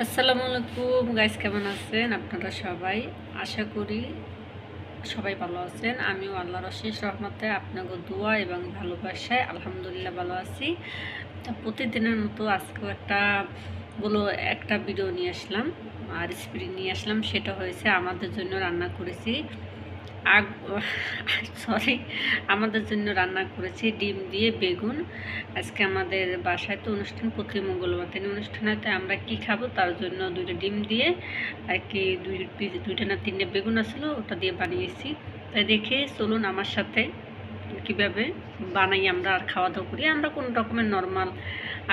আসসালামু আলাইকুম গাইস, কেমন আছেন আপনারা সবাই? আশা করি সবাই ভালো আছেন। আমিও আল্লাহর অশেষ রহমতে আপনাদের দোয়া এবং ভালোবাসায় আলহামদুলিল্লাহ ভালো আছি। তা প্রতিদিনের মতো আজকেও একটা ভিডিও নিয়ে আসলাম আর রেসিপি নিয়ে আসলাম। সেটা হয়েছে আমাদের জন্য রান্না করেছি আগ সরি আমাদের জন্য রান্না করেছি ডিম দিয়ে বেগুন। আজকে আমাদের বাসায় তো অনুষ্ঠান, প্রতি মঙ্গলবার দিন অনুষ্ঠান হয়, তাই আমরা কি খাবো তার জন্য দুইটা ডিম দিয়ে আর কি দুইটা না তিনটে বেগুন আসলো, ওটা দিয়ে বানিয়েছি। তাই দেখে চলুন আমার সাথে কীভাবে বানাই আমরা আর খাওয়া দাওয়া করি। আমরা কোনো রকমের নর্মাল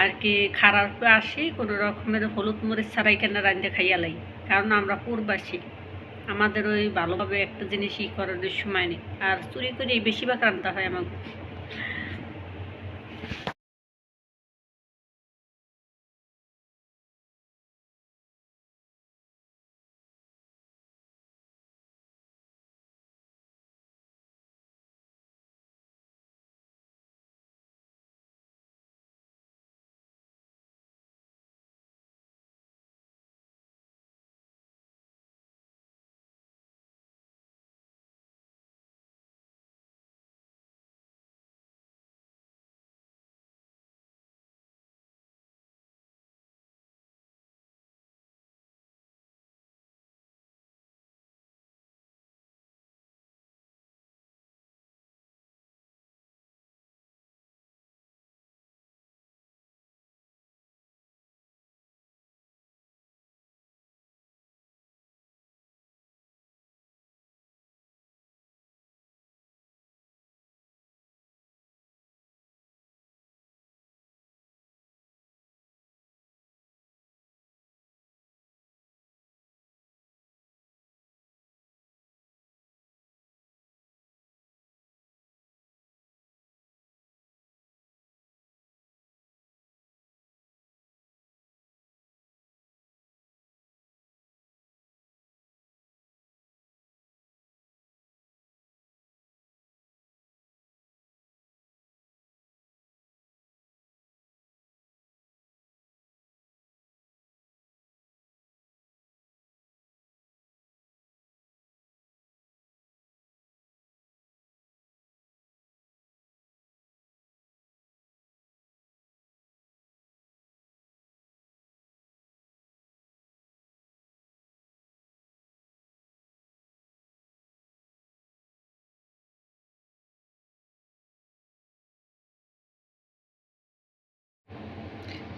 আর কি খারাপ আসি, কোনো রকমের হলুদ মরিচ ছাড়াই কেন রান্না খাইয়া লাই, কারণ আমরা পূর্বাসী। আমাদের ওই ভালোভাবে একটা জিনিসই করার সময় নেই, আর চুরি করে বেশিরভাগ রান্না হয় আমাকে।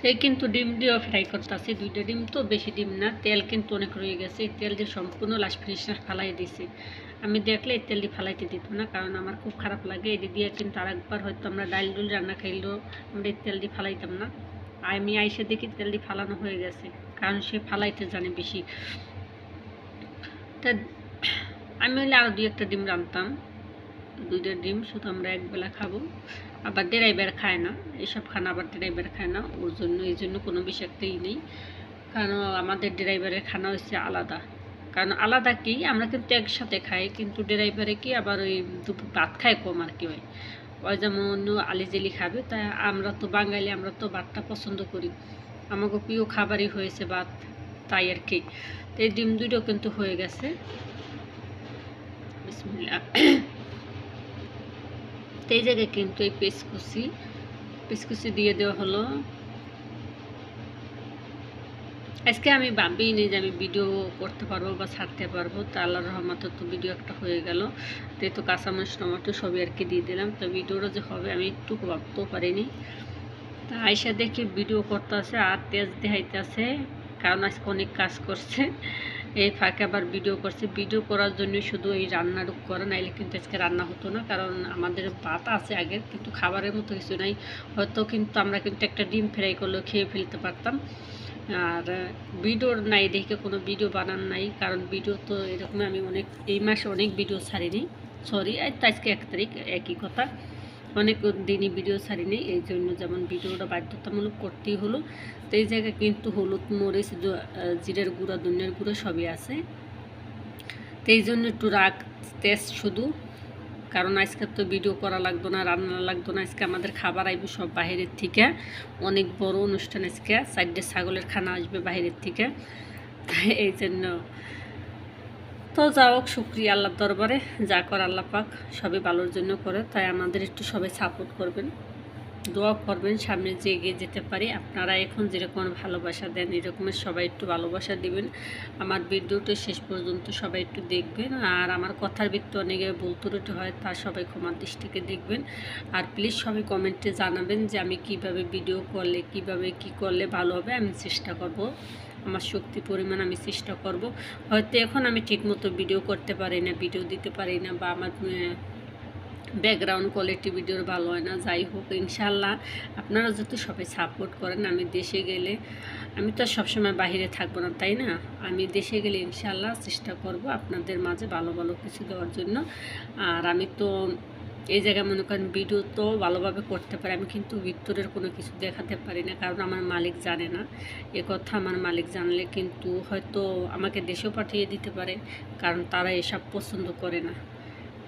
এই কিন্তু ডিম দিয়েও ফ্রাই করতেছি, দুইটা ডিম তো, বেশি ডিম না। তেল কিন্তু অনেক রয়ে গেছে, এই তেল দিয়ে সম্পূর্ণ লাস্ট ফিনিশার ফালাই দিছি। আমি দেখলে এই তেল দিয়ে ফালাইতে দিত না, কারণ আমার খুব খারাপ লাগে। এটি দিয়ে কিন্তু আরেকবার হয়তো আমরা ডাল ডুল রান্না খাইলেও আমরা এই তেল দিয়ে ফালাইতাম না। আমি আইসে দেখি তেল দিয়ে ফালানো হয়ে গেছে, কারণ সে ফালাইতে জানে বেশি। তা আমি হলে আরও দুই একটা ডিম রান্তাম, দুইটা ডিম শুধু আমরা একবেলা খাবো। আবার ড্রাইভার খায় না এসব খানা, আবার ড্রাইভার খায় না, ওর জন্য এই জন্য কোনো বিষাক্তই নেই। কারণ আমাদের ড্রাইভারের খানা হচ্ছে আলাদা, কারণ আলাদা কি, আমরা কিন্তু একসাথে খাই, কিন্তু ড্রাইভারে কি আবার ওই দুপুর ভাত খায় কম আর কি হয়। ওই যেমন আলিজেলি খাবে, তাই আমরা তো বাঙালি, আমরা তো ভাতটা পছন্দ করি, আমাকে প্রিয় খাবারই হয়েছে ভাত, তাই আর কি। তো এই ডিম দুটো কিন্তু হয়ে গেছে। বিসমিল্লাহ। তো এই জায়গায় কিন্তু এই পেঁচকুচি দিয়ে দেওয়া হলো। আজকে আমি ভাবিনি যে আমি ভিডিও করতে পারবো বা ছাড়তে পারবো, তো আল্লাহর রহমতে তো ভিডিও একটা হয়ে গেল। তো এই তো কাঁচামরিচ টমেটো সবই আর কি দিয়ে দিলাম। তো ভিডিওটা যে হবে আমি একটু ভাবতেও পারিনি। তা আয়সা দেখি ভিডিও করতে আছে আর তেজ দেখাইতে আছে, কারণ আজকে অনেক কাজ করছে। এই ফাঁকে আবার ভিডিও করছে, ভিডিও করার জন্য শুধু এই রান্নাটুক করে, নাইলে কিন্তু আজকে রান্না হতো না, কারণ আমাদের ভাত আছে আগের, কিন্তু খাবারের মতো কিছু নাই। হয়তো কিন্তু আমরা কিন্তু একটা ডিম ফ্রাই করলেও খেয়ে ফেলতে পারতাম। আর ভিডিওর নাই দেখে কোনো ভিডিও বানান নাই, কারণ ভিডিও তো এরকম আমি এই মাসে অনেক ভিডিও ছাড়িনি। সরি, আজকে 1 তারিখ, একই কথা, অনেক দিনই ভিডিও ছাড়িনি, এই জন্য যেমন ভিডিওটা বাধ্যতামূলক করতেই হলো। তো এই জায়গায় কিন্তু হলুদ মরিচ জিরের গুঁড়া ধনিয়ার গুঁড়ো সবই আছে, তো এই জন্য একটু রাগ তেজ শুধু কারণ আজকে তো ভিডিও করা লাগতো না, রান্না লাগতো না। আজকে আমাদের খাবার আইবে সব বাহিরের থেকে, অনেক বড় অনুষ্ঠান। আজকে 4টে ছাগলের খানা আসবে বাহিরের থেকে, এই জন্য। তো যা হোক, শুক্রিয়া আল্লাহর দরবারে, যা কর আল্লাহ পাক সবই ভালোর জন্য করে। তাই আমাদের একটু সবাই সাপোর্ট করবেন, দোয়া করবেন, সামনে যে এগিয়ে যেতে পারি। আপনারা এখন যেরকম ভালোবাসা দেন, এরকমের সবাই একটু ভালোবাসা দিবেন। আমার ভিডিওটা শেষ পর্যন্ত সবাই একটু দেখবেন। আর আমার কথার ভিত্তি অনেকে ভুল ত্রুটি হয়, তা সবাই ক্ষমার দৃষ্টিকে দেখবেন। আর প্লিজ সবাই কমেন্টে জানাবেন যে আমি কিভাবে ভিডিও করলে, কিভাবে কি করলে ভালো হবে। আমি চেষ্টা করব, আমার শক্তি পরিমাণ আমি চেষ্টা করব। হয়তো এখন আমি ঠিকমতো ভিডিও করতে পারি না, ভিডিও দিতে পারি না, বা আমার ব্যাকগ্রাউন্ড কোয়ালিটি ভিডিওর ভালো হয় না। যাই হোক, ইনশাল্লাহ আপনারা যদি সবাই সাপোর্ট করেন, আমি দেশে গেলে, আমি তো সবসময় বাইরে থাকবো না, তাই না? আমি দেশে গেলে ইনশাল্লাহ চেষ্টা করব আপনাদের মাঝে ভালো ভালো কিছু দেওয়ার জন্য। আর আমি তো এই জায়গায় মনে করেন ভিডিও তো ভালোভাবে করতে পারি, আমি কিন্তু ভিতরের কোনো কিছু দেখাতে পারি না, কারণ আমার মালিক জানে না। এ কথা আমার মালিক জানলে কিন্তু হয়তো আমাকে দেশেও পাঠিয়ে দিতে পারে, কারণ তারা এসব পছন্দ করে না,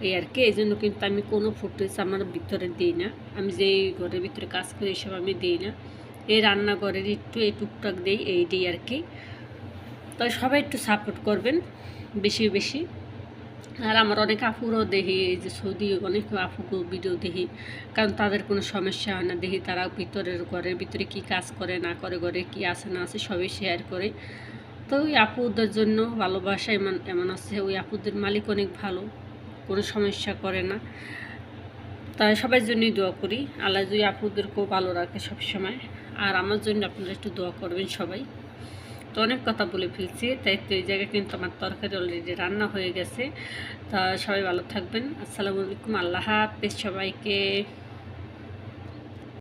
এই আর কি। এই জন্য কিন্তু আমি কোনো ফুটেজ আমার ভিতরে দিই না। আমি যেই ঘরের ভিতরে কাজ করি এসব আমি দিই না। এই রান্নাঘরের একটু এই টুকটাক দিই, এইটাই আর কি। তাই সবাই একটু সাপোর্ট করবেন বেশি বেশি। আর আমার অনেক আপুরও দেখি, এই যে সৌদি অনেক আপুকে ভিডিও দেখি, কারণ তাদের কোনো সমস্যা হয় না। দেখি তারা ঘরের ভিতরে কী কাজ করে না করে, ঘরে কী আছে না আছে সবই শেয়ার করে। তো ওই আপুদের জন্য ভালোবাসা এমন এমন আছে, ওই আপুদের মালিক অনেক ভালো, কোনো সমস্যা করে না। তাই সবার জন্যই দোয়া করি, আল্লাহ যদি আপুদেরকেও ভালো রাখে সবসময়। আর আমার জন্য আপনারা একটু দোয়া করবেন সবাই। তো অনেক কথা বলে ফেলছি, তাই তো এই জায়গায় কিন্তু আমার তরকারি অলরেডি রান্না হয়ে গেছে। তা সবাই ভালো থাকবেন। আসসালামু আলাইকুম, আল্লাহ হাফেজ সবাইকে।